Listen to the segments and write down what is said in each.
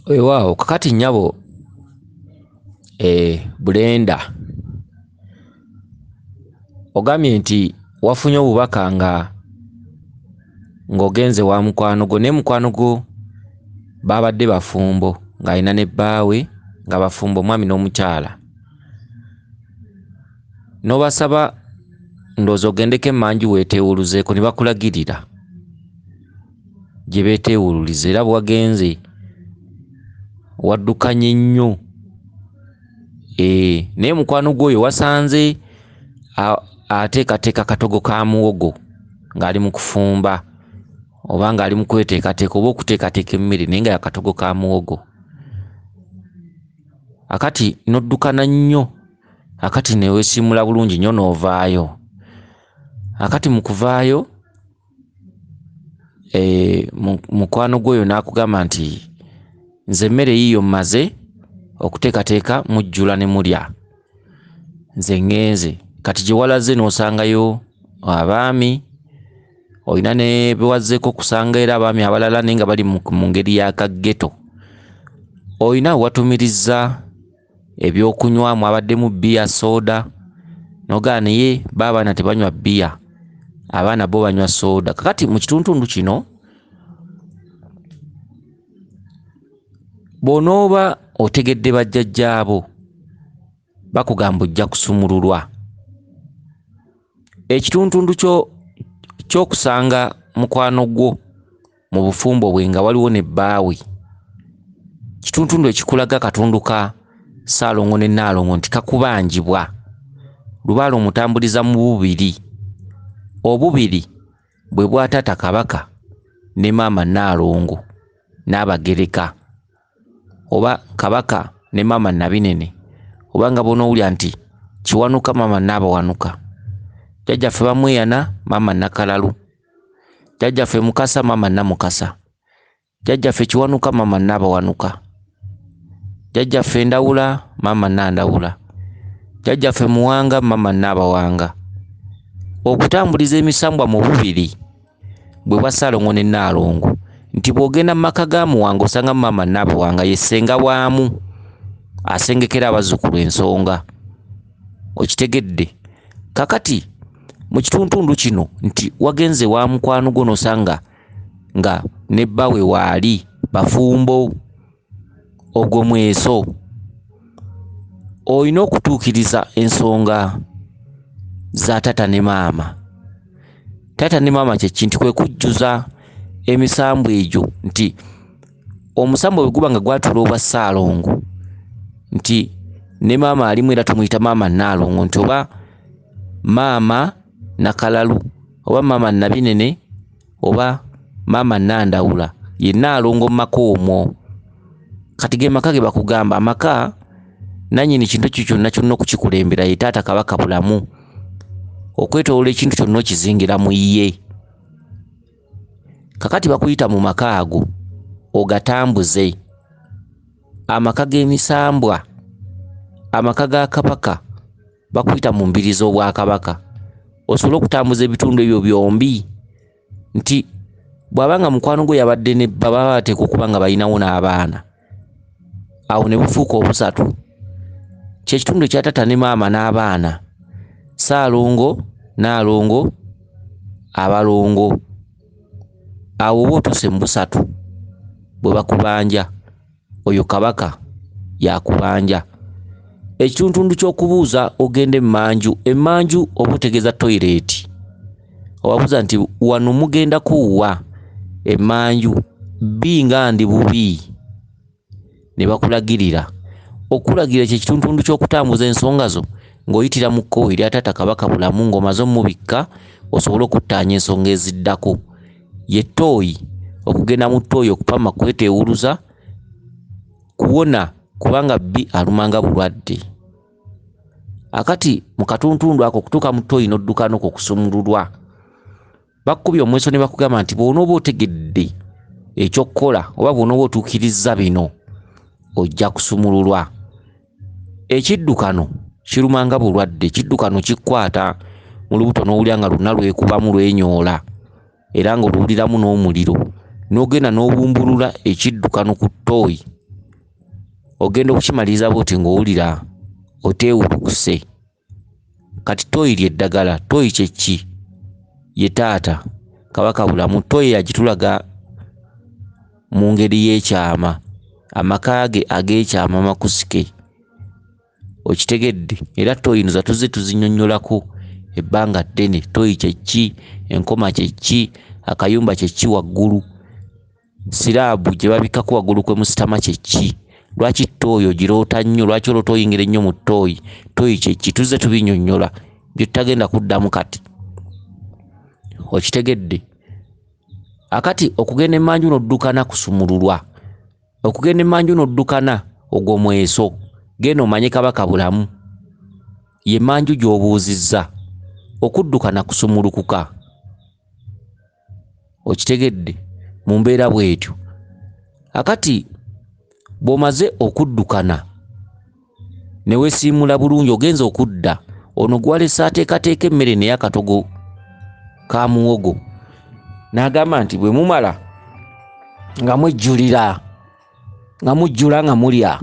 Wow, kakati nyabo Brenda ogambye nti wafunye obubaka ng'ogenze wa mukwano gwo ne mukwano gwo babadde bafumbo ng'alina ne bbaawe nga bafumbo omwami n'omukyala n'obasaba ndowooza ogendeko emmanju weeteewuluzeeko ne bakulagirira gye beeteewululiza era bwagenze waddukanye nnyo naye mukwano gwoyo wasanze ateekateeka katogo ka muwogo ng'ali mu kufumba oba ng'ali mu kweteekateeka oba okuteekateeka emmere naye nga yakatogo ka muwogo akati n'oddukana nnyo akati ne weesimula bulungi nnyo n'ovaayo akati mu kuvaayo mukwano gwoyo n'akugamba nti nze emmere yiyo mmaze okuteekateeka mujjula ne mulya nze ngenze kati gye walaze n'osangayo abaami olina ne bewazzeeko okusanga era abaami abalala naye nga bali mu ngeri y'akaggeto olina watumirizza ebyokunywa mwabaddemu bbiya sooda nogaa naye baabaana tebanywa bbiya abaana bo banywa sooda kakati mu kitundu kino bw'onooba otegedde bajjajjaabo bakugamba ojja kusumululwa ekitundu ky'okusanga mukwano gwo mu bufumbo bwe nga waliwo ne bbaawe kitundu ekikulaga katundu ka Ssaalongo ne Nnaalongo nti kakubanjibwa lubaala omutambuliza mu bubiri obubiri bwe bwa taata Kabaka ne maama Nnaalongo n'Abagereka oba Kabaka ne maama Nabinene oba nga bonoowulya nti Kiwanuka maama Naabawanuka jjajjaffe Bamweyana maama Nakalalu jjajjaffe Mukasa maama Namukasa jjajjaffe Kiwanuka maama Naabawanuka jjajjaffe Ndawula maama Nandawula jjajjaffe Muwanga maama Naabawanga okutambuliza emisambwa mu bubiri bwe bwa Ssaalongo ne Nnaalongo nti bw'ogenda mu maka ga Muwanga osanga maama Naabawanga ye ssenga waamu asengekera abazzukulu ensonga okitegedde kakati mu kitundu kino nti wagenze wa mukwano gwo n'osanga nga ne bbaawe waali bafumbo ogwo mweso olina okutuukiriza ensonga za taata ne maama. Taata ne maama kye kintu kwe kujjuza emisambu egyo nti omusambu bwe guba nga gwatula obwa Ssaalongo nti ne maama alimu era tumuyita maama Nnaalongo nti oba maama Nakalalu oba maama Nabinene oba maama Nandawula ye Nnaalongo mu maka omwo kati ge maka ge bakugamba amaka nannyini kintu kyo kyonna kyonna okukikulembera ye taata Kabaka bulamu okwetoolola ekintu kyonna okizingira mu ye kakati bakuyita mu maka ago ogatambuze amaka g'emisambwa amaka ga Kabaka bakuyita mu mbiri z'Obwakabaka osobole okutambuza ebitundu ebyo byombi nti bw'abanga mukwano gwe yabadde ne baba bateeka okuba nga balinawo n'abaana awo ne bufuuka obusatu kyekitundu ekya taata ne maama n'abaana Ssaalongo Nnaalongo Abalongo awo oba otuuse mu busatu bwe bakubanja oyo Kabaka yakubanja ekitundu ky'okubuuza ogende emmanju oba otegeeza toyireeti obabuuza nti wano mugenda kuwa emmanju bbi nga ndi bubi ne bakulagirira okulagira ekyo ekitundu ky'okutambuza ensonga zo ng'oyitira mu kkowe erya taata Kabaka bulamu ng'omaze omubikka osobole okuttaanya ensonga eziddako ye ttooyi okugenda mu ttooyi okupama kweteewuluza kuwona kubanga bbi alumanga bulwadde akati mu katuntundu ako okutuuka mu ttooyi n'odduka n'okwo kusumululwa bakkubye omweso ne bakugamba nti bw'onooba otegedde ekyokkola oba bw'onooba otuukirizza bino ojja kusumululwa ekiddukano kirumanga bulwadde ekiddukano kikwata mu lubuto n'owulya nga lwonna lwekubamu lwenyoola era ng'oluwuliramu n'omuliro n'ogenda n'obumbulula ekiddukano ku ttooyi ogenda okukimaliriza bwoti ng'owulira oteewulukuse. Kati tooyi ly'eddagala. Tooyi kye ki? Ye taata Kabaka Bulamu. Tooyi yagitulaga mu ngeri y'ekyama, amaka ge ag'ekyama makusike. Okitegedde? Era tooyi nzo tuzze tuzinnyonnyolako ebbanga ddene. Tooyi kye ki? Enkoma kye ki? Akayumba kye ki waggulu? Siraabu gye babikkako waggulu kwe musitama kye ki? Lwaki tooyi ogiroota nnyo? Lwaki olwo tooyingira ennyo mu tooyi? Tooyi kye ki? Tuzze tubinnyonnyola bye tutagenda kuddamu kati. Okitegedde? Akati okugenda emmanju n'oddukana kusumululwa. Okugenda emmanju n'oddukana ogwo mweso. Genda omanye Kabaka Bulamu. Ye mmanju gy'obuuzizza. Okuddukana kusumulukuka. Okitegedde? Mu mbeera bw'etyo. Akati bw'omaze okuddukana ne weesiimula bulungi ogenza okudda, ono gwalese ateekateeka emmere n'ey'akatogo ka muwogo. N'agamba nti bwe mumala nga mwejjulira, nga mujjula nga mulya,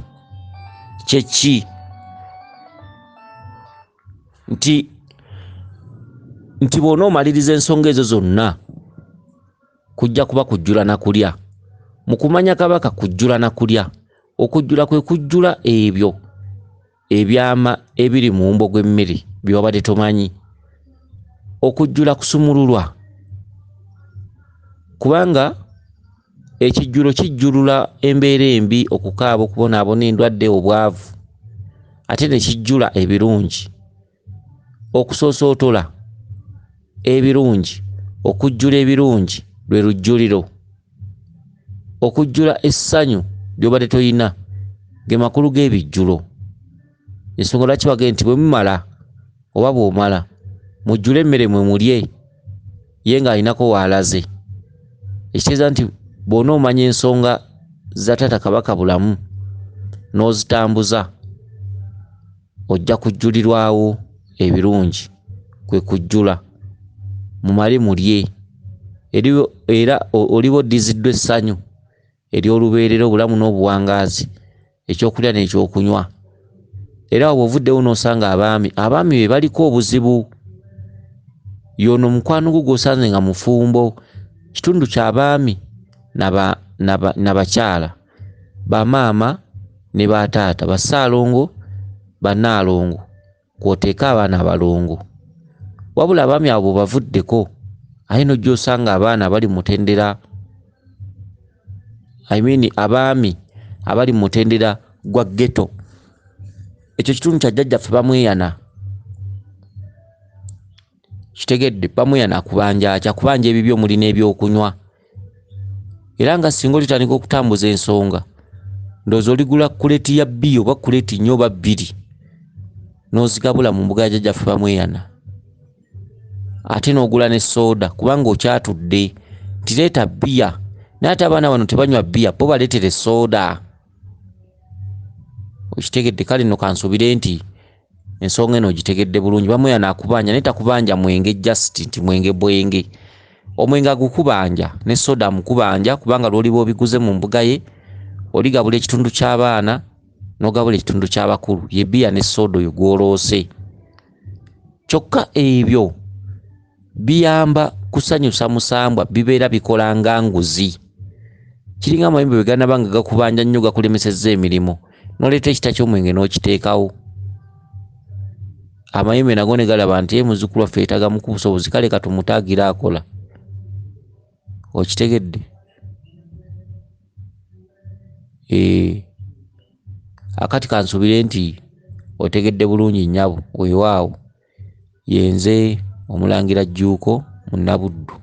kye ki? Nti bw'onoomaliriza ensonga ezo zonna kujja kuba kujjula na kulya. Mu kumanya Kabaka kujjula na kulya. Okujjula kwe kujjula ebyo ebyama ebiri mu mumbo gw'emmere by'obadde tomanyi. Okujjula kusumululwa. Kubanga ekijjulo kijjulula embeera embi, okukaaba, okubonaabona endwadde, obwavu. Ate ne kijjula ebirungi. Okusoosootola ebirungi, okujjula ebirungi lwe lujjuliro. Okujjula essanyu ly'obadde toyina ge makulu g'ebijjulo. Ensonga lwaki bagenda nti bwe mumala oba bw'omala mujjule emmere mwe mulye, ye ng'alinako w'alaze. Ekitegeeza nti bw'onoomanya ensonga za taata Kabaka Bulamu n'ozitambuza, ojja kujjulirwawo ebirungi, kwe kujjula. Mumale mulye. Era oliba oddiziddwa essanyu ery'olubeerera, obulamu n'obuwangaazi, ekyokulya n'ekyokunywa. Era bw'ovuddewo n'osanga abaami be baliko obuzibu. Y'ono mukwano gwo gw'osanze nga mufumbo. Kitundu ky'abaami n'abakyala, bamaama ne bataata, bassaalongo, bannaalongo, kw'oteeka abaana abalongo. Wabula abaami abo bavuddeko, ate n'ojja osanga abaana bali mutendera, abaami abali mutendera gwa ghetto. Ekyo kitundu kya jjajjaffe bamweyana. Kitegedde? Bamweyana kubanja ebibyo omuli n'ebyokunywa. Era nga singa olitandika okutambuza ensonga, ndowooza oligula kuleti ya bbiya oba kuleti nnyo oba bbiri n'ozigabula mu mbuga ya jjajjaffe bamweyana. Ate n'ogula ne soda kubanga okyatudde nti leeta bbiya. Naye ate abaana bano tebanywa bbiya, bo baleetere soda. Okitegedde? Kale nno kansuubire nti ensonga eno ogitegedde bulungi. Bamweyana akubanja, naye takubanja mwenge just nti mwenge bwenge. Omwenge agukubanja ne soda amukubanja kubanga lw'oliba obiguze mu mbuga ye, oligabula ekitundu ky'abaana n'ogabula ekitundu ky'abakulu. Ye bbiya ne soda oyo gw'oloose. Kyokka ebyo biyamba kusanyusa musambwa, bibeera bikola nga nguzi. Kiringa amayumba bwe ganaba nga gakubanja nnyo gakulemesezza emirimu, n'oleeta ekita ky'omwenge n'okiteekawo. Amayumba nago ne galaba nti muzzukulu waffe yeetaaga mu kubusobozi, kale katumutaagire akola. Okitegedde? Akati kansuubire nti otegedde bulungi nnyabo. Weewaawo, yenze Omulangira Jjuuko, Munnabuddu.